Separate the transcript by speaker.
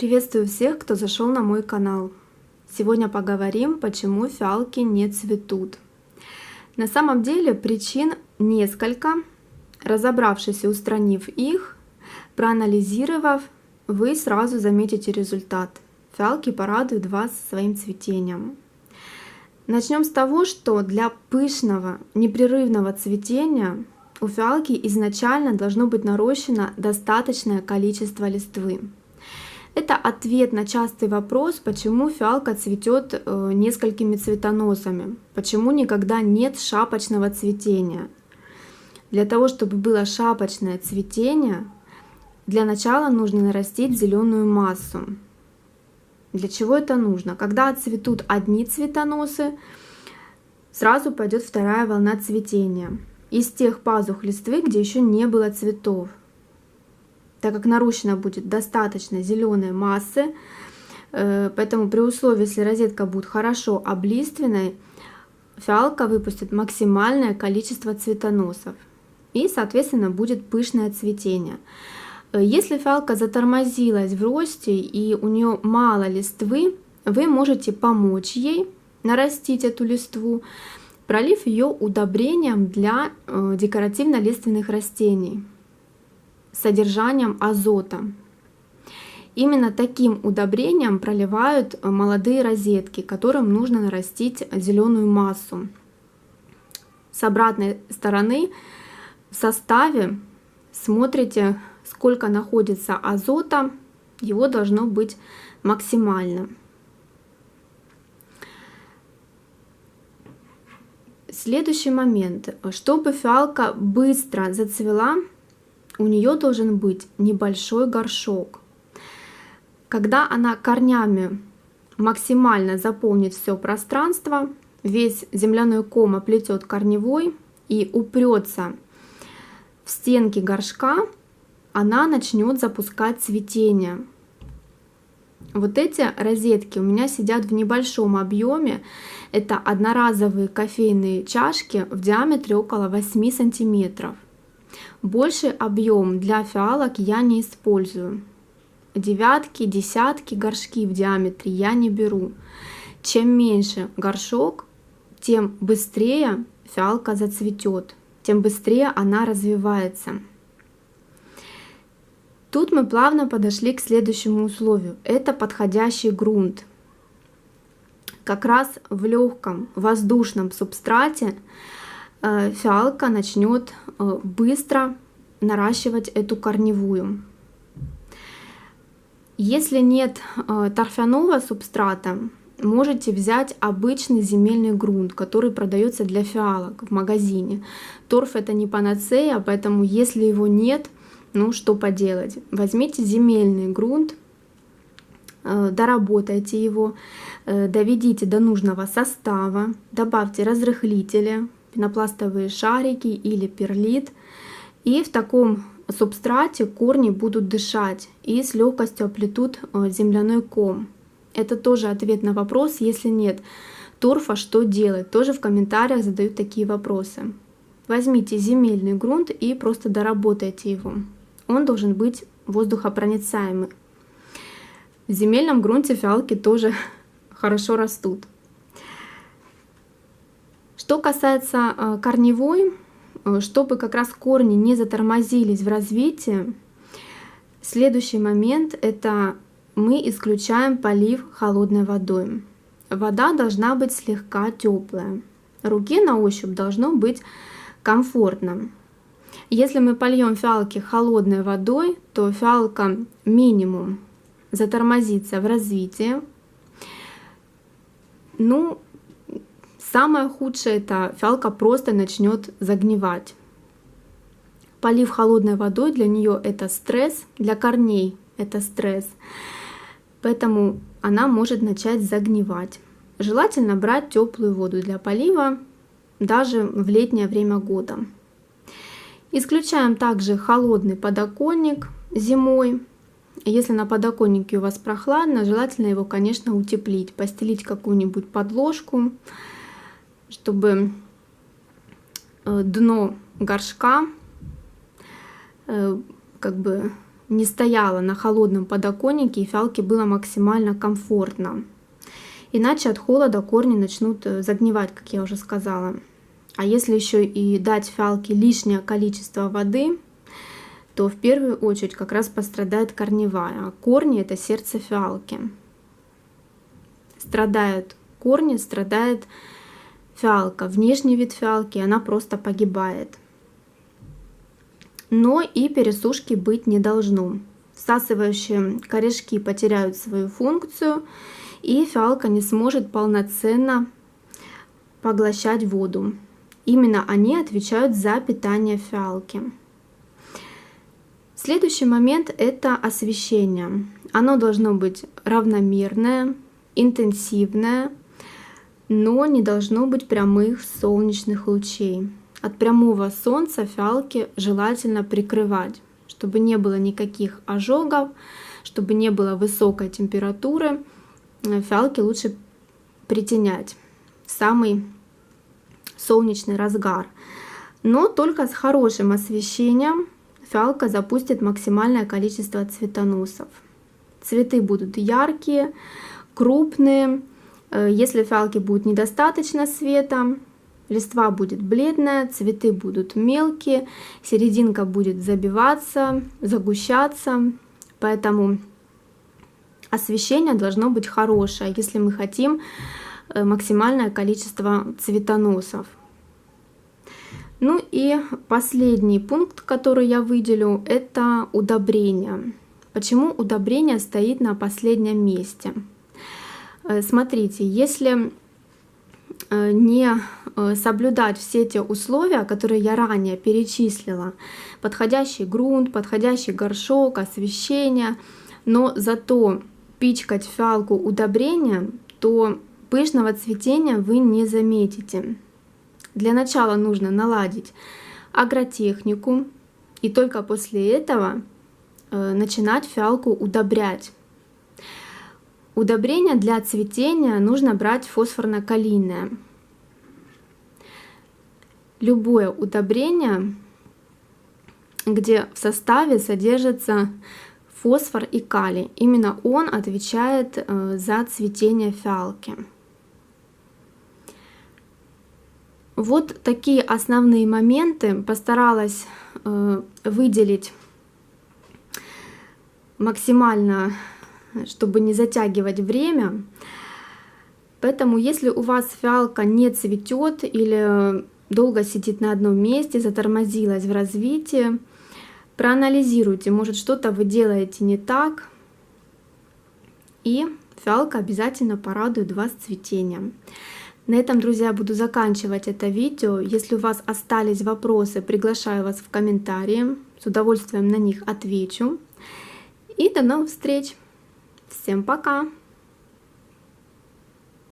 Speaker 1: Приветствую всех, кто зашел на мой канал. Сегодня поговорим, почему фиалки не цветут. На самом деле причин несколько. Разобравшись и устранив их, проанализировав, вы сразу заметите результат. Фиалки порадуют вас своим цветением. Начнем с того, что для пышного, непрерывного цветения у фиалки изначально должно быть нарощено достаточное количество листвы. Это ответ на частый вопрос, почему фиалка цветет несколькими цветоносами, почему никогда нет шапочного цветения. Для того, чтобы было шапочное цветение, для начала нужно нарастить зеленую массу. Для чего это нужно? Когда отцветут одни цветоносы, сразу пойдет вторая волна цветения из тех пазух листвы, где еще не было цветов. Так как нарощена будет достаточно зеленой массы, поэтому при условии, если розетка будет хорошо облиственной, фиалка выпустит максимальное количество цветоносов и, соответственно, будет пышное цветение. Если фиалка затормозилась в росте и у нее мало листвы, вы можете помочь ей нарастить эту листву, пролив ее удобрением для декоративно-лиственных растений с содержанием азота. Именно таким удобрением проливают молодые розетки, которым нужно нарастить зеленую массу. С обратной стороны в составе смотрите, сколько находится азота, его должно быть максимально. Следующий момент. Чтобы фиалка быстро зацвела, у нее должен быть небольшой горшок. Когда она корнями максимально заполнит все пространство, весь земляной ком оплетет корневой и упрется в стенки горшка, она начнет запускать цветение. Вот эти розетки у меня сидят в небольшом объеме. Это одноразовые кофейные чашки в диаметре около 8 сантиметров. Больший объем для фиалок я не использую. Девятки, десятки горшки в диаметре я не беру. Чем меньше горшок, тем быстрее фиалка зацветет, тем быстрее она развивается. Тут мы плавно подошли к следующему условию. Это подходящий грунт. Как раз в легком воздушном субстрате фиалка начнет быстро наращивать эту корневую. Если нет торфяного субстрата, можете взять обычный земельный грунт, который продается для фиалок в магазине. Торф это не панацея, поэтому если его нет, ну что поделать. Возьмите земельный грунт, доработайте его, доведите до нужного состава, добавьте разрыхлители, пенопластовые шарики или перлит, и в таком субстрате корни будут дышать и с легкостью оплетут земляной ком. Это тоже ответ на вопрос, если нет торфа, что делать? Тоже в комментариях задают такие вопросы. Возьмите земельный грунт и просто доработайте его. Он должен быть воздухопроницаемый. В земельном грунте фиалки тоже хорошо растут. Что касается корневой, чтобы как раз корни не затормозились в развитии, следующий момент — это мы исключаем полив холодной водой. Вода должна быть слегка теплая. Руке на ощупь должно быть комфортно. Если мы польем фиалки холодной водой, то фиалка минимум затормозится в развитии. Ну, самое худшее — это фиалка просто начнет загнивать. Полив холодной водой для нее это стресс, для корней это стресс, поэтому она может начать загнивать. Желательно брать теплую воду для полива даже в летнее время года. Исключаем также холодный подоконник зимой. Если на подоконнике у вас прохладно, желательно его, конечно, утеплить, постелить какую-нибудь подложку, чтобы дно горшка как бы не стояла на холодном подоконнике и фиалке было максимально комфортно. Иначе от холода корни начнут загнивать, как я уже сказала. А если еще и дать фиалке лишнее количество воды, то в первую очередь как раз пострадает корневая. А корни — это сердце фиалки. Страдают корни, страдает фиалка. Внешний вид фиалки, она просто погибает. Но и пересушки быть не должно. Всасывающие корешки потеряют свою функцию, и фиалка не сможет полноценно поглощать воду. Именно они отвечают за питание фиалки. Следующий момент — это освещение. Оно должно быть равномерное, интенсивное, но не должно быть прямых солнечных лучей. От прямого солнца фиалки желательно прикрывать, чтобы не было никаких ожогов, чтобы не было высокой температуры. Фиалки лучше притенять в самый солнечный разгар. Но только с хорошим освещением фиалка запустит максимальное количество цветоносов. Цветы будут яркие, крупные. Если фиалки будет недостаточно света, листва будет бледная, цветы будут мелкие, серединка будет забиваться, загущаться. Поэтому освещение должно быть хорошее, если мы хотим максимальное количество цветоносов. Ну и последний пункт, который я выделю, это удобрение. Почему удобрение стоит на последнем месте? Смотрите, если не соблюдать все те условия, которые я ранее перечислила, подходящий грунт, подходящий горшок, освещение, но зато пичкать фиалку удобрением, то пышного цветения вы не заметите. Для начала нужно наладить агротехнику, и только после этого начинать фиалку удобрять. Удобрение для цветения нужно брать фосфорно-калийное. Любое удобрение, где в составе содержится фосфор и калий, именно он отвечает за цветение фиалки. Вот такие основные моменты постаралась выделить максимально, чтобы не затягивать время. Поэтому, если у вас фиалка не цветет или долго сидит на одном месте, затормозилась в развитии, проанализируйте, может, что-то вы делаете не так, и фиалка обязательно порадует вас цветением. На этом, друзья, буду заканчивать это видео. Если у вас остались вопросы, приглашаю вас в комментарии. С удовольствием на них отвечу. И до новых встреч! Всем пока!